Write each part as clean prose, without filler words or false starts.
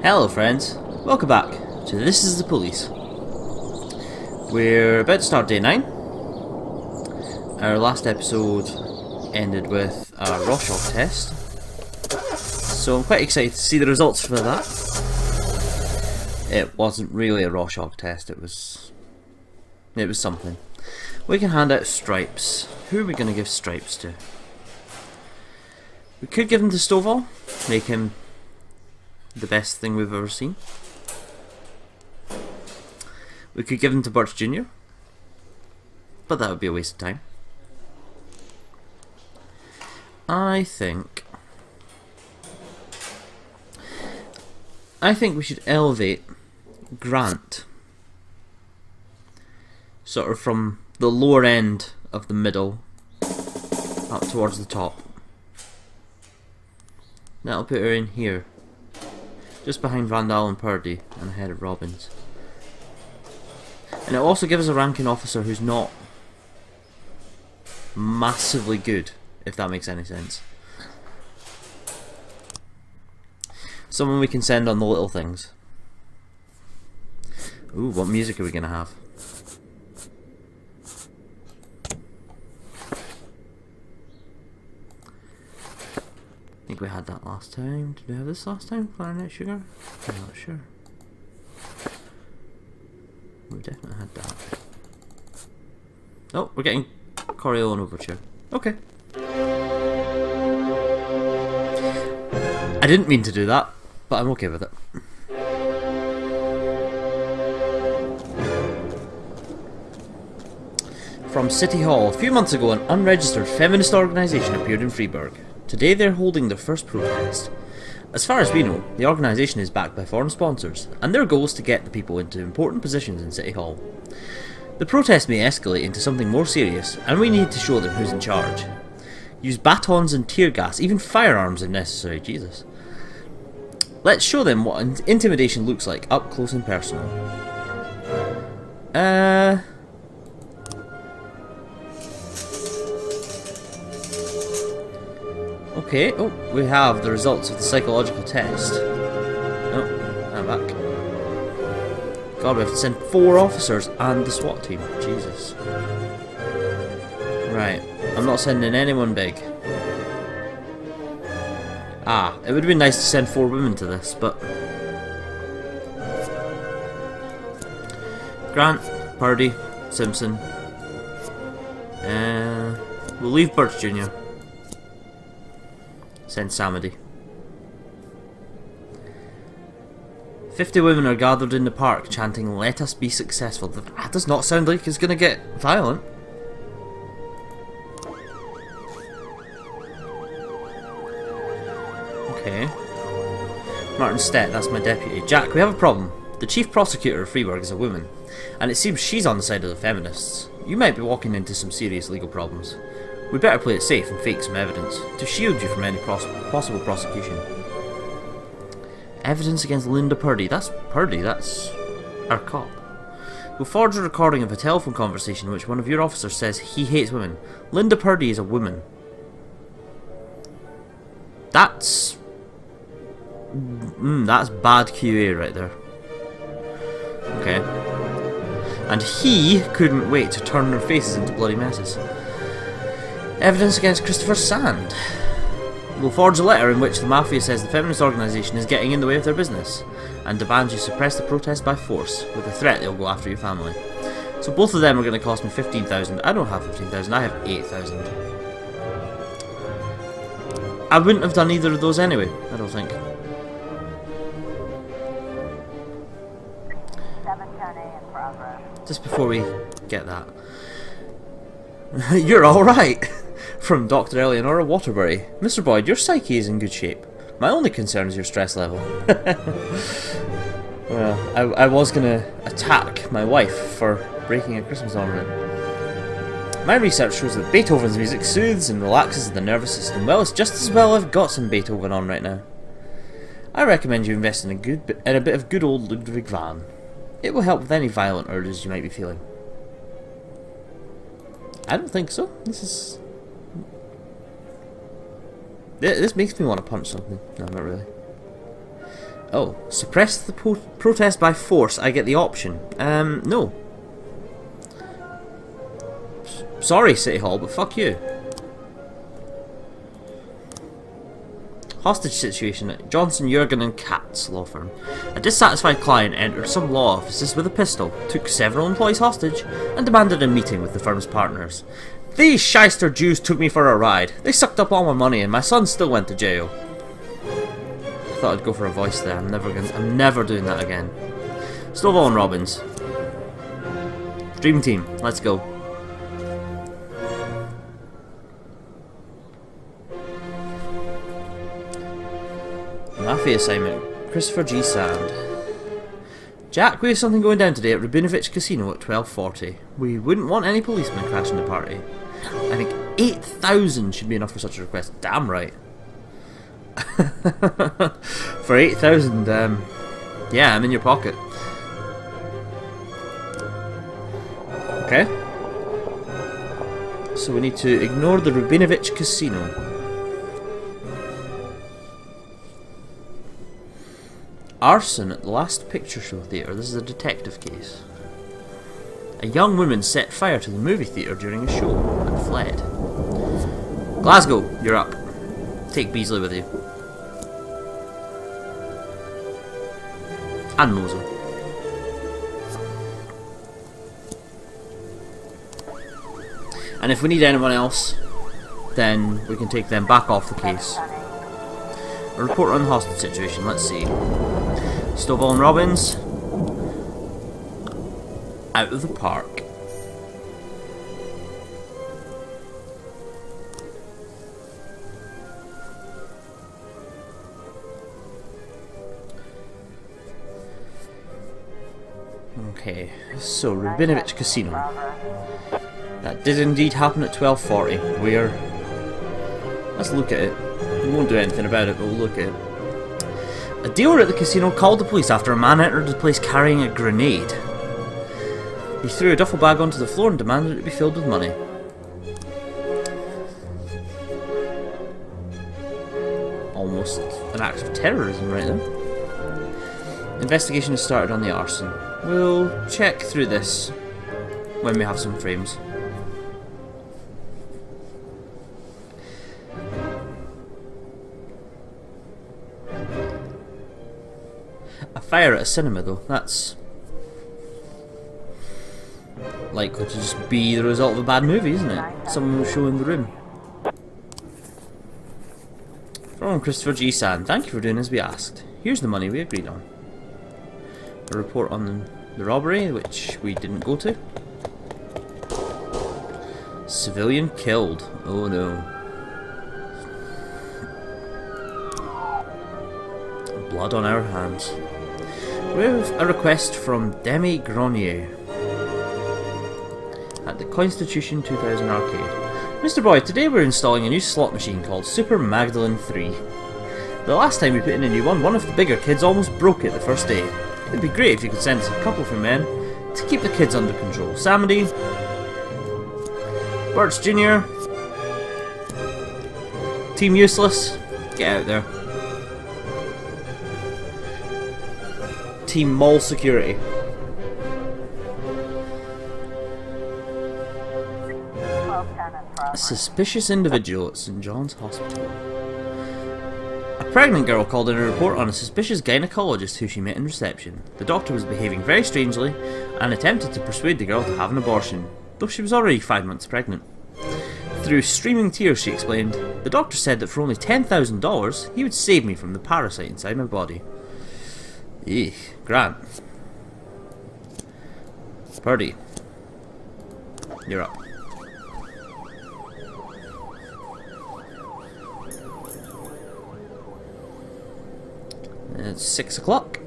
Hello friends, welcome back to This is the Police. We're about to start day 9. Our last episode ended with a Rorschach test, so I'm quite excited to see the results for that. It wasn't really a Rorschach test, it was something. We can hand out stripes. Who are we going to give stripes to? We could give them to Stovall, make him the best thing we've ever seen. We could give them to Birch Jr., but that would be a waste of time. I think we should elevate Grant sort of from the lower end of the middle up towards the top. That'll put her in here, just behind Randall and Purdy and ahead of Robbins. And it'll also give us a ranking officer who's not massively good, if that makes any sense. Someone we can send on the little things. Ooh, what music are we going to have? I think we had that last time. Did we have this last time? Clarinet Sugar? I'm not sure. We definitely had that. Oh, we're getting Coriolan Overture. Okay. I didn't mean to do that, but I'm okay with it. From City Hall. A few months ago, an unregistered feminist organisation appeared in Freiburg. Today they're holding their first protest. As far as we know, the organisation is backed by foreign sponsors, and their goal is to get the people into important positions in City Hall. The protest may escalate into something more serious, and we need to show them who's in charge. Use batons and tear gas, even firearms if necessary, Jesus. Let's show them what intimidation looks like, up close and personal. Okay, oh, we have the results of the psychological test. Oh, I'm back. God, we have to send 4 officers and the SWAT team. Jesus. Right, I'm not sending anyone big. It would have been nice to send 4 women to this, but... Grant, Purdy, Simpson. We'll leave Birch Jr. Send Samedy. 50 women are gathered in the park chanting, "Let us be successful." That does not sound like it's going to get violent. Okay. Martin Stett, that's my deputy. Jack, we have a problem. The chief prosecutor of Freiburg is a woman, and it seems she's on the side of the feminists. You might be walking into some serious legal problems. We better play it safe and fake some evidence, to shield you from any possible prosecution. Evidence against Linda Purdy. That's Purdy, that's our cop. We'll forge a recording of a telephone conversation in which one of your officers says he hates women. Linda Purdy is a woman. That's bad QA right there. Okay. And he couldn't wait to turn their faces into bloody messes. Evidence against Christopher Sand. We'll forge a letter in which the Mafia says the feminist organisation is getting in the way of their business, and demands you suppress the protest by force, with the threat they'll go after your family. So both of them are going to cost me 15,000. I don't have 15,000, I have 8,000. I wouldn't have done either of those anyway, I don't think. 710A in progress. Just before we get that. You're alright! From Dr. Eleonora Waterbury. Mr. Boyd, your psyche is in good shape. My only concern is your stress level. Well, I was gonna attack my wife for breaking a Christmas ornament. My research shows that Beethoven's music soothes and relaxes the nervous system. Well, it's just as well I've got some Beethoven on right now. I recommend you invest in a bit of good old Ludwig van. It will help with any violent urges you might be feeling. I don't think so. This makes me want to punch something. No, not really. Oh, suppress the protest by force. I get the option. No. Sorry, City Hall, but fuck you. Hostage situation at Johnson, Jurgen and Katz law firm. A dissatisfied client entered some law offices with a pistol, took several employees hostage, and demanded a meeting with the firm's partners. These shyster Jews took me for a ride. They sucked up all my money and my son still went to jail. I thought I'd go for a voice there. I'm never doing that again. Stovall and Robbins. Dream team, let's go. Mafia assignment. Christopher G. Sand. Jack, we have something going down today at Rabinovich Casino at 12:40. We wouldn't want any policemen crashing the party. I think 8,000 should be enough for such a request. Damn right. For 8,000, yeah, I'm in your pocket. Okay. So we need to ignore the Rabinovich Casino. Arson at the Last Picture Show Theatre. This is a detective case. A young woman set fire to the movie theatre during a show and fled. Glasgow, you're up. Take Beasley with you. And Moser. And if we need anyone else, then we can take them back off the case. A report on the hostage situation, let's see. Stovall and Robbins. Out of the park. Okay, so Rabinovich Casino. That did indeed happen at 12:40. Let's look at it. We won't do anything about it, but we'll look at it. A dealer at the casino called the police after a man entered the place carrying a grenade. He threw a duffel bag onto the floor and demanded it be filled with money. Almost an act of terrorism right there. Investigation has started on the arson. We'll check through this when we have some frames. A fire at a cinema though, that's likely to just be the result of a bad movie, isn't it? Someone will show in the room. From Christopher G. Sand, thank you for doing as we asked. Here's the money we agreed on. A report on the robbery, which we didn't go to. Civilian killed. Oh no. Blood on our hands. We have a request from Demi Grenier at the Constitution 2000 arcade. Mr. Boyd, today we're installing a new slot machine called Super Magdalene 3. The last time we put in a new one of the bigger kids almost broke it the first day. It'd be great if you could send us a couple of your men to keep the kids under control. Samedy, Birch Jr., Team Useless, get out there. Team Mall Security. A suspicious individual at St. John's Hospital. A pregnant girl called in a report on a suspicious gynecologist who she met in reception. The doctor was behaving very strangely and attempted to persuade the girl to have an abortion, though she was already 5 months pregnant. Through streaming tears, she explained, "The doctor said that for only $10,000 he would save me from the parasite inside my body." Eek, Grant. Purdy. You're up. It's 6 o'clock.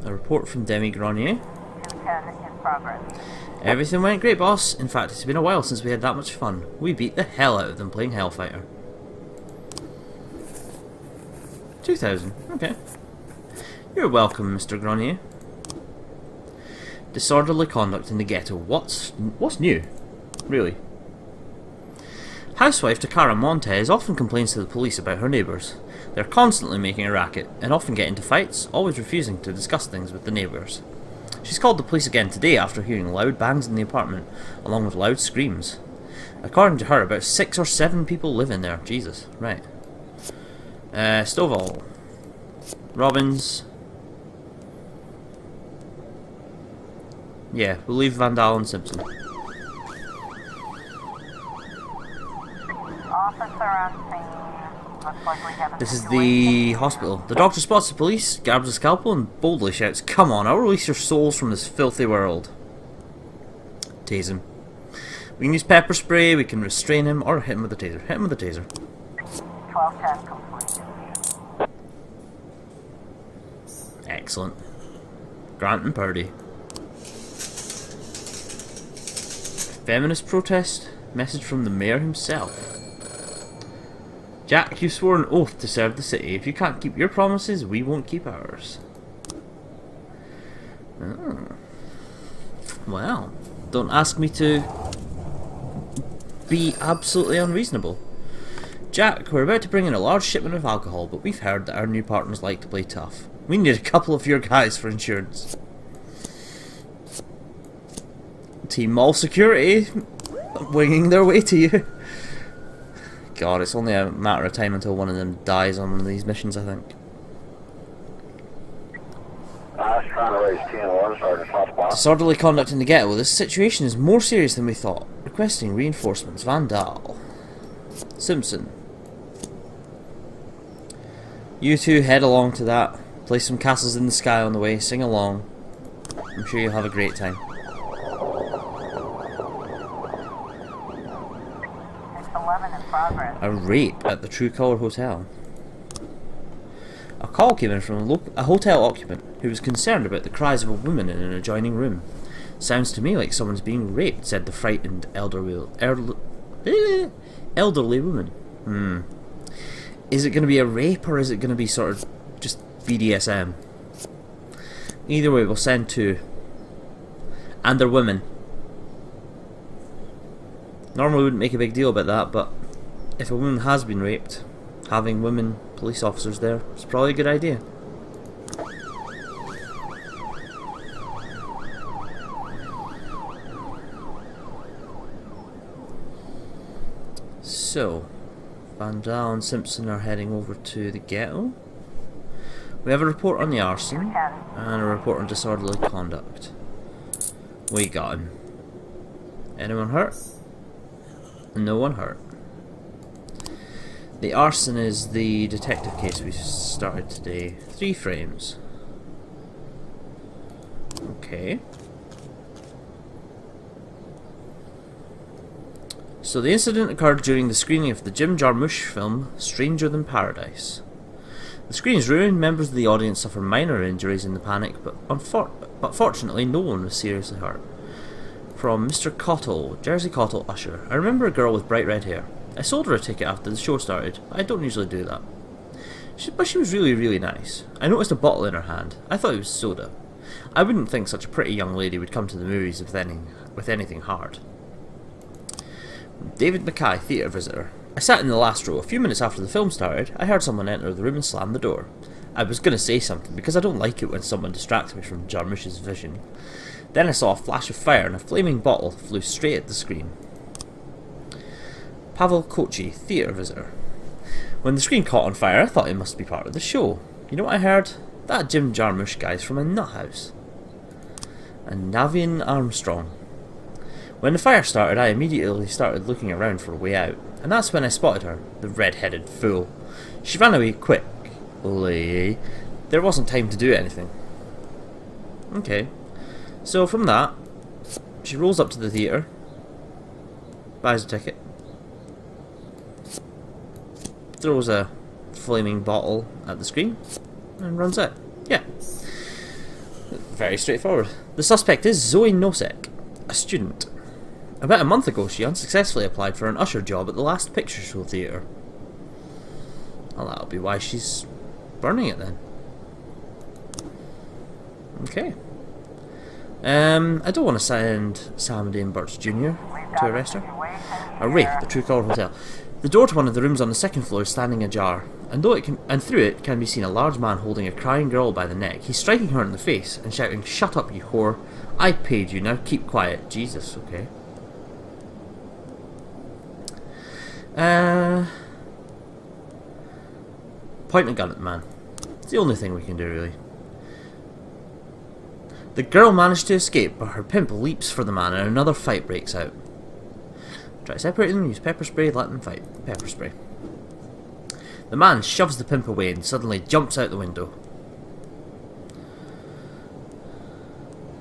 A report from Demi Grenier. In progress. Everything went great, boss. In fact, it's been a while since we had that much fun. We beat the hell out of them playing Hellfighter. 2,000. Okay. You're welcome, Mr. Grenier. Disorderly conduct in the ghetto. What's new? Really? Housewife Takara Montez often complains to the police about her neighbours. They're constantly making a racket, and often get into fights, always refusing to discuss things with the neighbours. She's called the police again today after hearing loud bangs in the apartment, along with loud screams. According to her, about 6 or 7 people live in there. Jesus, right. Stovall. Robbins. Yeah, we'll leave Van Dalen and Simpson. Officer on scene. Looks like we have a This is situation. the hospital. The doctor spots the police, grabs a scalpel, and boldly shouts, "Come on, I'll release your souls from this filthy world." Tase him. We can use pepper spray, we can restrain him, or hit him with a taser. Hit him with a taser. 1210 complete. Excellent. Grant and Purdy. Feminist protest. Message from the mayor himself. Jack, you swore an oath to serve the city. If you can't keep your promises, we won't keep ours. Oh. Well, don't ask me to be absolutely unreasonable. Jack, we're about to bring in a large shipment of alcohol, but we've heard that our new partners like to play tough. We need a couple of your guys for insurance. Team Mall Security winging their way to you. God, it's only a matter of time until one of them dies on one of these missions, I think. I was trying to raise 10-1, Sergeant Hotspot. Disorderly conduct in the ghetto. This situation is more serious than we thought. Requesting reinforcements. Van Daal. Simpson. You two head along to that. Play some Castles in the Sky on the way. Sing along. I'm sure you'll have a great time. 611 in progress. A rape at the True Colour Hotel. A call came in from a hotel occupant who was concerned about the cries of a woman in an adjoining room. Sounds to me like someone's being raped, said the frightened elderly woman. Is it going to be a rape or is it going to be sort of just BDSM? Either way, we'll send 2. And they're women. Normally we wouldn't make a big deal about that, but if a woman has been raped, having women police officers there is probably a good idea. So, Van Daal and Simpson are heading over to the ghetto. We have a report on the arson and a report on disorderly conduct. We got him. Anyone hurt? No one hurt. The arson is the detective case we started today. 3 frames. Okay. So the incident occurred during the screening of the Jim Jarmusch film Stranger Than Paradise. The screen is ruined, members of the audience suffer minor injuries in the panic, but fortunately no one was seriously hurt. From Mr. Cottle, Jersey Cottle Usher. I remember a girl with bright red hair. I sold her a ticket after the show started. I don't usually do that. But she was really, really nice. I noticed a bottle in her hand. I thought it was soda. I wouldn't think such a pretty young lady would come to the movies with anything hard. David Mackay, theatre visitor. I sat in the last row. A few minutes after the film started, I heard someone enter the room and slam the door. I was going to say something, because I don't like it when someone distracts me from Jarmusch's vision. Then I saw a flash of fire and a flaming bottle flew straight at the screen. Pavel Kochi, theatre visitor. When the screen caught on fire, I thought it must be part of the show. You know what I heard? That Jim Jarmusch guy's from a nut house. And Navian Armstrong. When the fire started, I immediately started looking around for a way out, and that's when I spotted her, the red-headed fool. She ran away quickly. There wasn't time to do anything. Okay. So from that, she rolls up to the theatre, buys a ticket, throws a flaming bottle at the screen, and runs out. Yeah. Very straightforward. The suspect is Zoe Nosek, a student. About a month ago, she unsuccessfully applied for an usher job at the Last Picture Show Theatre. Well, that'll be why she's burning it then. Okay. I don't want to send Sam Dane Burch Jr. to arrest her. A rape at the True Colour Hotel. The door to one of the rooms on the second floor is standing ajar, and through it can be seen a large man holding a crying girl by the neck. He's striking her in the face and shouting, "Shut up, you whore! I paid you, now keep quiet." Jesus, okay. Point a gun at the man. It's the only thing we can do, really. The girl managed to escape, but her pimp leaps for the man and another fight breaks out. Try to separate them, use pepper spray, let them fight. Pepper spray. The man shoves the pimp away and suddenly jumps out the window.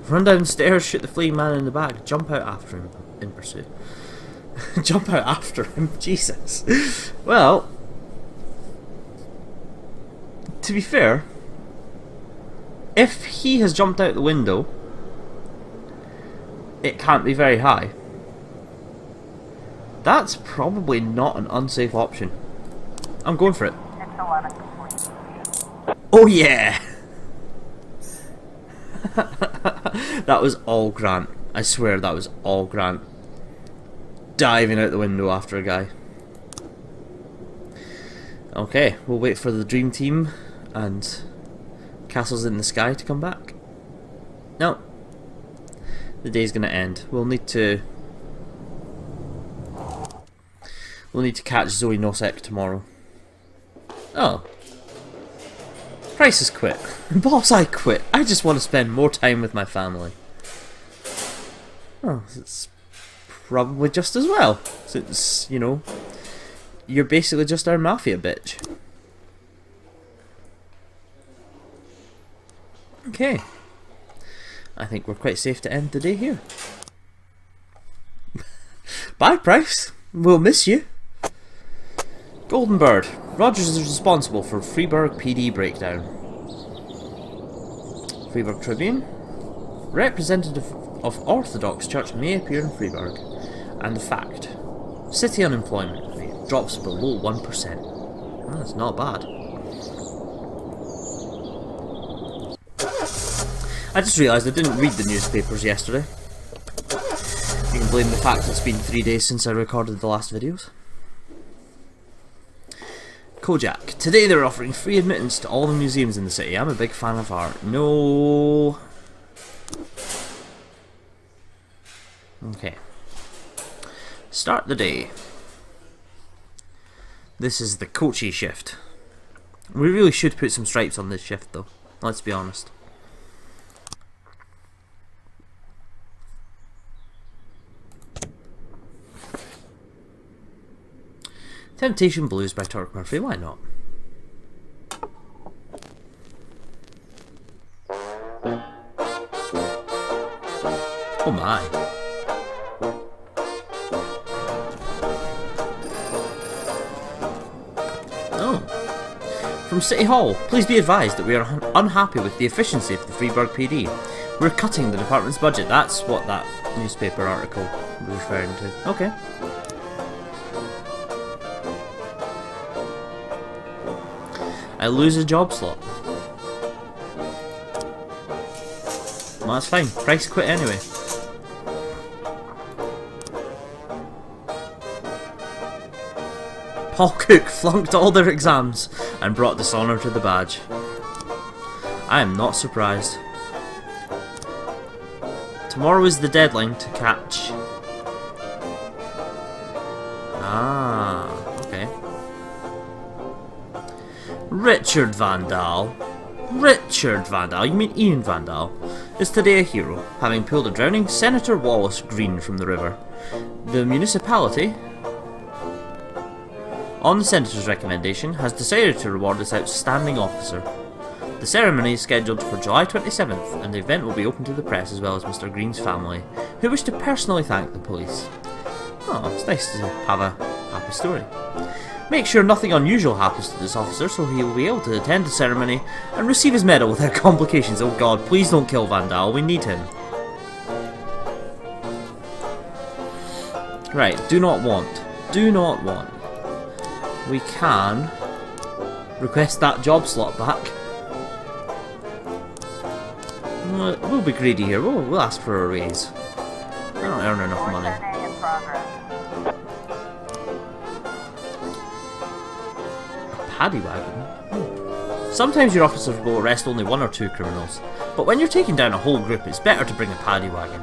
Run downstairs, shoot the fleeing man in the back, jump out after him in pursuit. Jump out after him, Jesus. Well, to be fair, if he has jumped out the window, it can't be very high. That's probably not an unsafe option. I'm going for it. It's 11 complete. Oh yeah! That was all Grant. I swear that was all Grant. Diving out the window after a guy. Okay, we'll wait for the dream team and Castles in the Sky to come back. No. The day's gonna end. We'll need to catch Zoe Nosek tomorrow. Oh. Price has quit. Boss, I quit. I just want to spend more time with my family. Oh, it's probably just as well. Since, you know, you're basically just our mafia bitch. Okay. I think we're quite safe to end the day here. Bye, Price. We'll miss you. Golden Bird. Rogers is responsible for Freeburg PD breakdown. Freeburg Tribune. Representative of Orthodox Church may appear in Freeburg. And the fact. City unemployment rate drops below 1%. Well, that's not bad. I just realised I didn't read the newspapers yesterday. You can blame the fact it's been 3 days since I recorded the last videos. Kojak. Today they're offering free admittance to all the museums in the city. I'm a big fan of art. No. Okay. Start the day. This is the Kochi shift. We really should put some stripes on this shift though. Let's be honest. Temptation Blues by Turk Murphy, why not? Oh my. Oh. From City Hall, please be advised that we are unhappy with the efficiency of the Freeburg PD. We're cutting the department's budget. That's what that newspaper article was referring to. Okay. I lose a job slot. Well, that's fine. Price quit anyway. Paul Cook flunked all their exams and brought dishonour to the badge. I am not surprised. Tomorrow is the deadline to catch. Ah, okay. Richard Van Dahl. Richard Van Dahl, you mean Ian Van Dahl, is today a hero, having pulled a drowning Senator Wallace Green from the river. The municipality, on the Senator's recommendation, has decided to reward this outstanding officer. The ceremony is scheduled for July 27th, and the event will be open to the press as well as Mr. Green's family, who wish to personally thank the police. Oh, it's nice to have a happy story. Make sure nothing unusual happens to this officer so he will be able to attend the ceremony and receive his medal without complications. Oh god, please don't kill Van Dahl, we need him. Right, do not want. Do not want. We can request that job slot back. We'll be greedy here, we'll ask for a raise. I don't earn enough money. Day in progress. paddy wagon? Sometimes your officers will arrest only 1 or 2 criminals, but when you're taking down a whole group, it's better to bring a paddy wagon.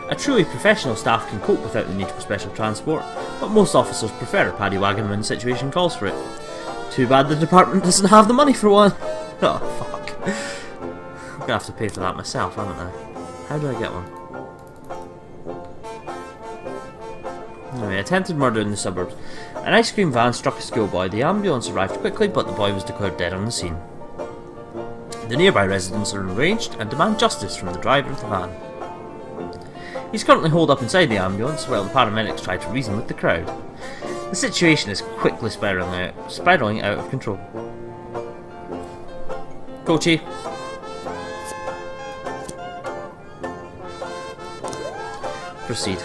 A truly professional staff can cope without the need for special transport, but most officers prefer a paddy wagon when the situation calls for it. Too bad the department doesn't have the money for one. Oh fuck. I'm gonna have to pay for that myself, haven't I? How do I get one? Anyway, attempted murder in the suburbs. An ice cream van struck a schoolboy. The ambulance arrived quickly, but the boy was declared dead on the scene. The nearby residents are enraged and demand justice from the driver of the van. He's currently holed up inside the ambulance while the paramedics try to reason with the crowd. The situation is quickly spiraling out of control. Coachy. Proceed.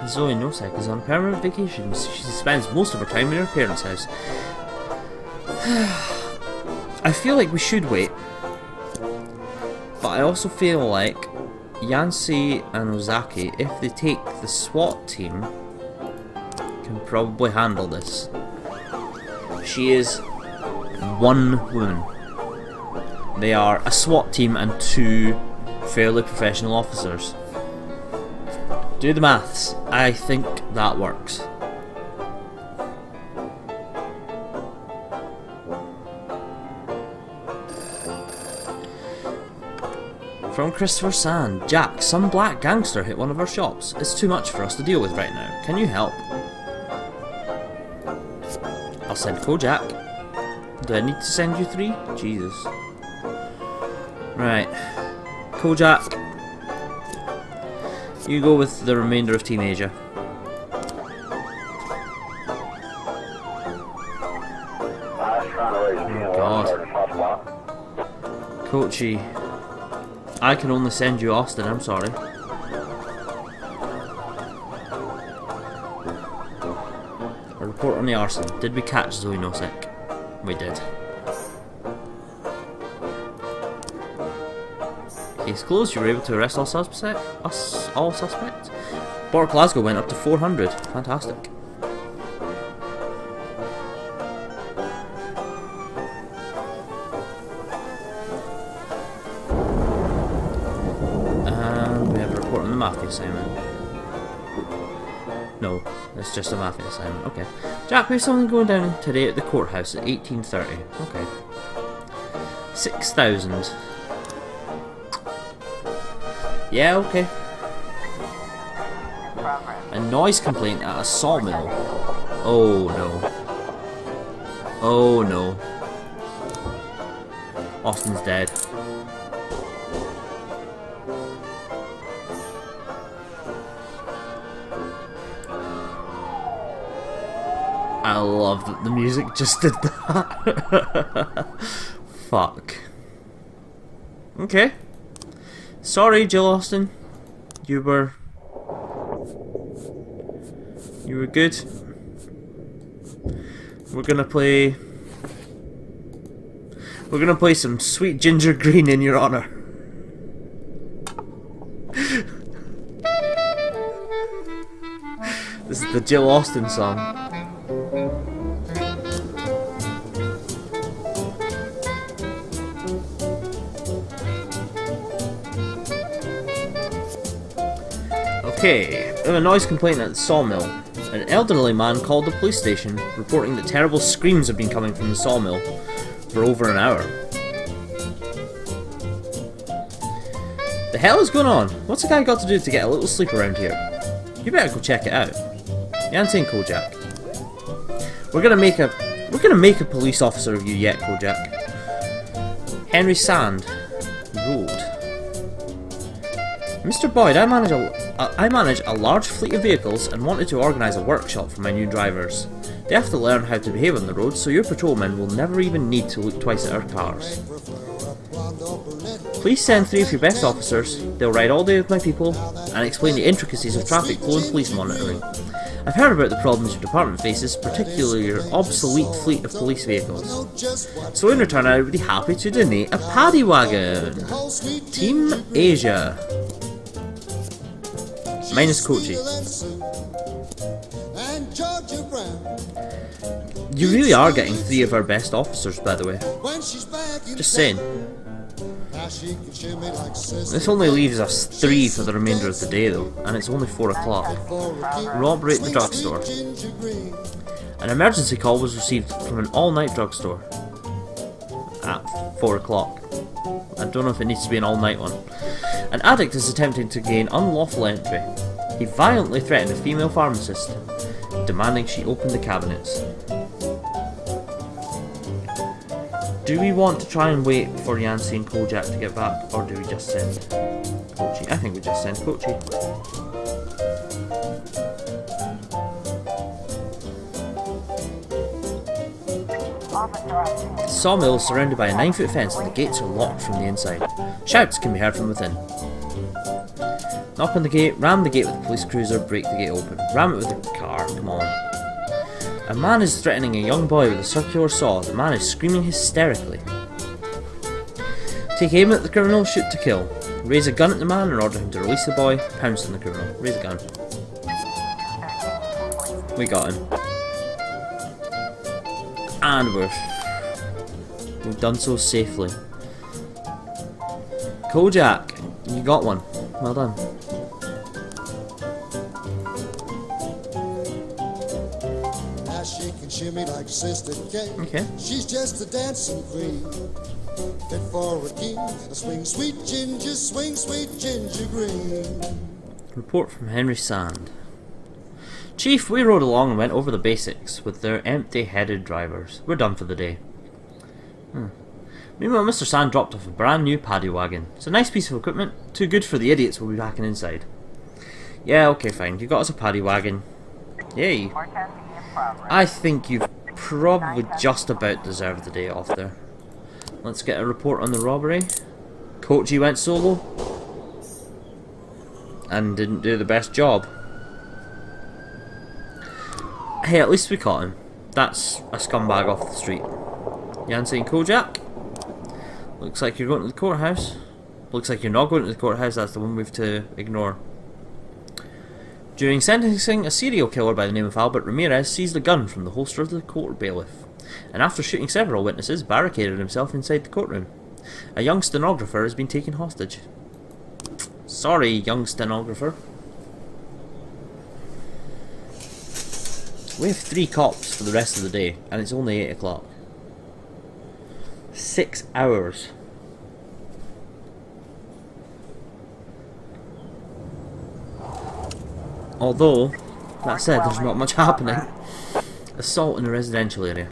Zoe Nosek is on permanent vacation. She spends most of her time in her parents' house. I feel like we should wait, but I also feel like Yancey and Ozaki, if they take the SWAT team, can probably handle this. She is one woman. They are a SWAT team and 2 fairly professional officers. Do the maths. I think that works. From Christopher Sand. Jack, some black gangster hit one of our shops. It's too much for us to deal with right now. Can you help? I'll send Kojak. Do I need to send you 3? Jesus. Right. Kojak. You go with the remainder of Team Asia. Oh God. Kochi. I can only send you Austin, I'm sorry. A report on the arson. Did we catch Zoe Nosek? We did. Case closed, you were able to arrest all suspects? Port Glasgow went up to 400. Fantastic. And we have a report on the mafia assignment. No, it's just a mafia assignment. Okay. Jack, we have something going down today at the courthouse at 18:30. Okay. 6,000. Yeah, okay. A noise complaint at a sawmill. Oh no. Oh no. Austin's dead. I love that the music just did that. Fuck. Okay. Sorry, Jill Austin. You were good. We're gonna play some Sweet Ginger Green in your honor. This is the Jill Austin song. Okay, we have a noise complaint at the sawmill. An elderly man called the police station, reporting that terrible screams have been coming from the sawmill for over an hour. The hell is going on? What's a guy got to do to get a little sleep around here? You better go check it out. Yancey and Kojak. We're gonna make a police officer of you yet, Kojak. Henry Sand Road. Mr. Boyd, I manage a large fleet of vehicles and wanted to organise a workshop for my new drivers. They have to learn how to behave on the road, so your patrolmen will never even need to look twice at our cars. Please send 3 of your best officers. They'll ride all day with my people and explain the intricacies of traffic flow and police monitoring. I've heard about the problems your department faces, particularly your obsolete fleet of police vehicles. So in return, I would be happy to donate a paddy wagon. Team Asia. Minus Kochi. You really are getting 3 of our best officers, by the way. Just saying. This only leaves us 3 for the remainder of the day though, and it's only 4 o'clock. Robbery at the drugstore. An emergency call was received from an all-night drugstore at 4 o'clock. I don't know if it needs to be an all-night one. An addict is attempting to gain unlawful entry. He violently threatened a female pharmacist, demanding she open the cabinets. Do we want to try and wait for Yancy and Kojak to get back, or do we just send Kochi? I think we just send Kochi. The sawmill is surrounded by a 9-foot fence and the gates are locked from the inside. Shouts can be heard from within. Knock on the gate, ram the gate with a police cruiser, break the gate open. Ram it with a car, come on. A man is threatening a young boy with a circular saw. The man is screaming hysterically. Take aim at the criminal, shoot to kill. Raise a gun at the man and order him to release the boy. Pounce on the criminal. Raise a gun. We got him. And we've done so safely. Kojak, you got one. Well done. Okay. She's just a dancing queen. Fit for a king and a swing, sweet ginger green. Report from Henry Sand. Chief, we rode along and went over the basics with their empty-headed drivers. We're done for the day. Meanwhile, Mr. Sand dropped off a brand new paddy wagon. It's a nice piece of equipment, too good for the idiots we'll be packing inside. Yeah, okay, fine. You got us a paddy wagon. Yay. I think you've probably just about deserved the day off there. Let's get a report on the robbery. Kochi went solo and didn't do the best job. Hey, at least we caught him. That's a scumbag off the street. Yancy and Kojak. Looks like you're going to the courthouse. Looks like you're not going to the courthouse. That's the one we have to ignore. During sentencing, a serial killer by the name of Albert Ramirez seized a gun from the holster of the court bailiff, and after shooting several witnesses, barricaded himself inside the courtroom. A young stenographer has been taken hostage. Sorry, young stenographer. We have 3 cops for the rest of the day, and it's only 8 o'clock. 6 hours. Although, that said, there's not much happening. Assault in a residential area.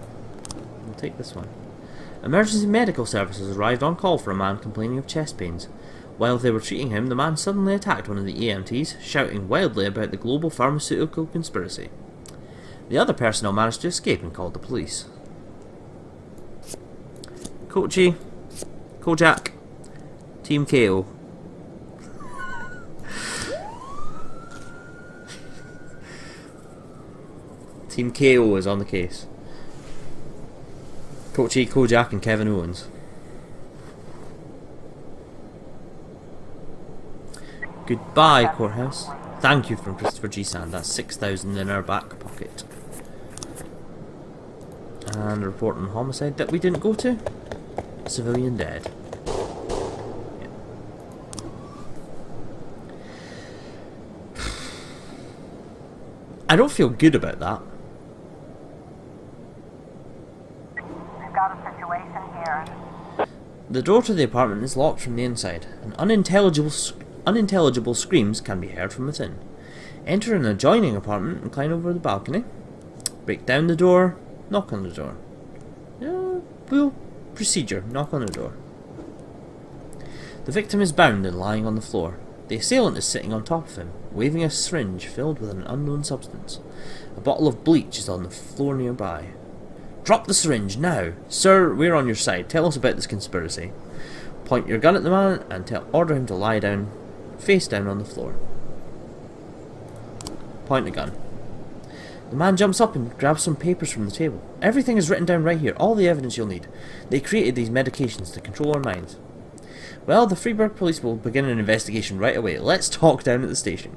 We'll take this one. Emergency medical services arrived on call for a man complaining of chest pains. While they were treating him, the man suddenly attacked one of the EMTs, shouting wildly about the global pharmaceutical conspiracy. The other personnel managed to escape and called the police. Kochi, Kojak, Team KO. Team KO is on the case. Kochi, Kojak and Kevin Owens. Goodbye, courthouse. Thank you from Christopher G. Sand. That's 6,000 in our back pocket. And a report on homicide that we didn't go to. Civilian dead. Yeah. I don't feel good about that. We've got a situation here. The door to the apartment is locked from the inside, and unintelligible screams can be heard from within. Enter an adjoining apartment and climb over the balcony. Break down the door, knock on the door. Well, procedure, knock on the door. The victim is bound and lying on the floor. The assailant is sitting on top of him, waving a syringe filled with an unknown substance. A bottle of bleach is on the floor nearby. Drop the syringe, now! Sir, we're on your side. Tell us about this conspiracy. Point your gun at the man and order him to lie down, face down on the floor. Point the gun. The man jumps up and grabs some papers from the table. Everything is written down right here, all the evidence you'll need. They created these medications to control our minds. Well, the Freeburg police will begin an investigation right away. Let's talk down at the station.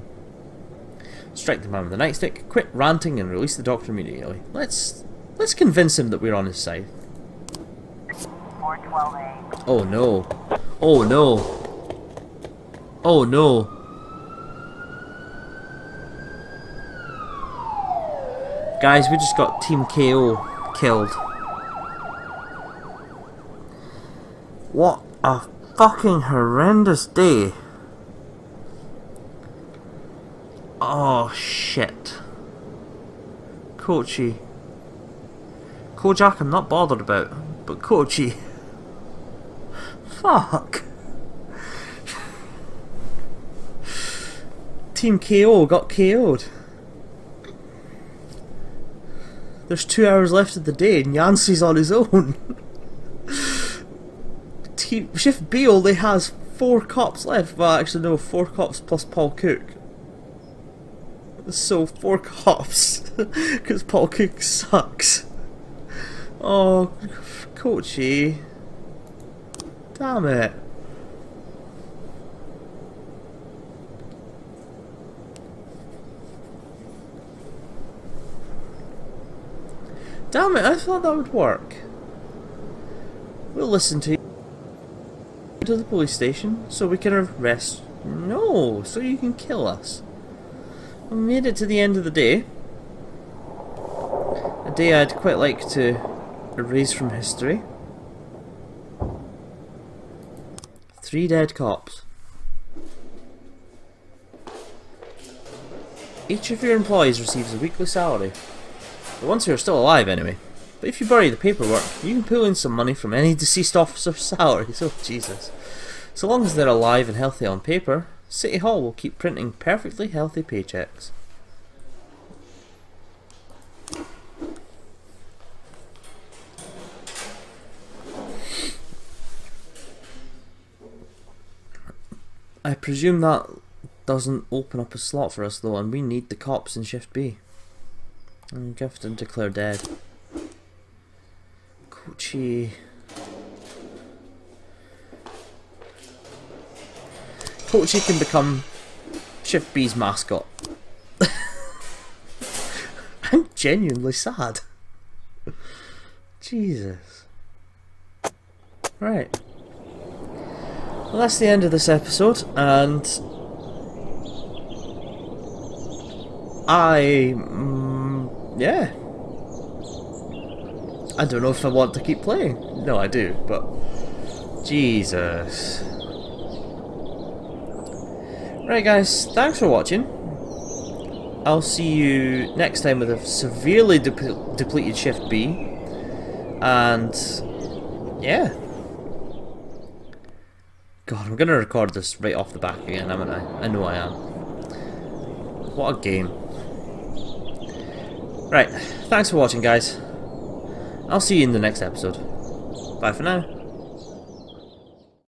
Strike the man with the nightstick, quit ranting and release the doctor immediately. Let's convince him that we're on his side. 412A. Oh no. Oh no. Oh no. Guys, we just got Team KO killed. What a fucking horrendous day. Oh shit. Kochi. Kojak I'm not bothered about, but Kochi. Fuck. Team KO got KO'd. There's 2 hours left of the day and Yancey's on his own. Shift B only has 4 cops left. Well, actually no, 4 cops plus Paul Cook. So 4 cops. Because Paul Cook sucks. Oh, Kochi. Damn it. Damn it, I thought that would work. We'll listen to you to the police station so we can arrest. No, so you can kill us. We made it to the end of the day. A day I'd quite like to erase from history. 3 dead cops. Each of your employees receives a weekly salary. The ones who are still alive anyway. But if you bury the paperwork, you can pull in some money from any deceased officer's salaries. Oh Jesus. So long as they're alive and healthy on paper, City Hall will keep printing perfectly healthy paychecks. I presume that doesn't open up a slot for us though, and we need the cops in Shift B. And we have to declare dead. Kochi. Kochi can become Shift B's mascot. I'm genuinely sad. Jesus. Right. Well, that's the end of this episode, and yeah. I don't know if I want to keep playing. No, I do, but Jesus. Right guys, thanks for watching. I'll see you next time with a severely depleted Shift B. And yeah. God, I'm gonna record this right off the back again, haven't I? I know I am. What a game. Right, thanks for watching guys. I'll see you in the next episode. Bye for now.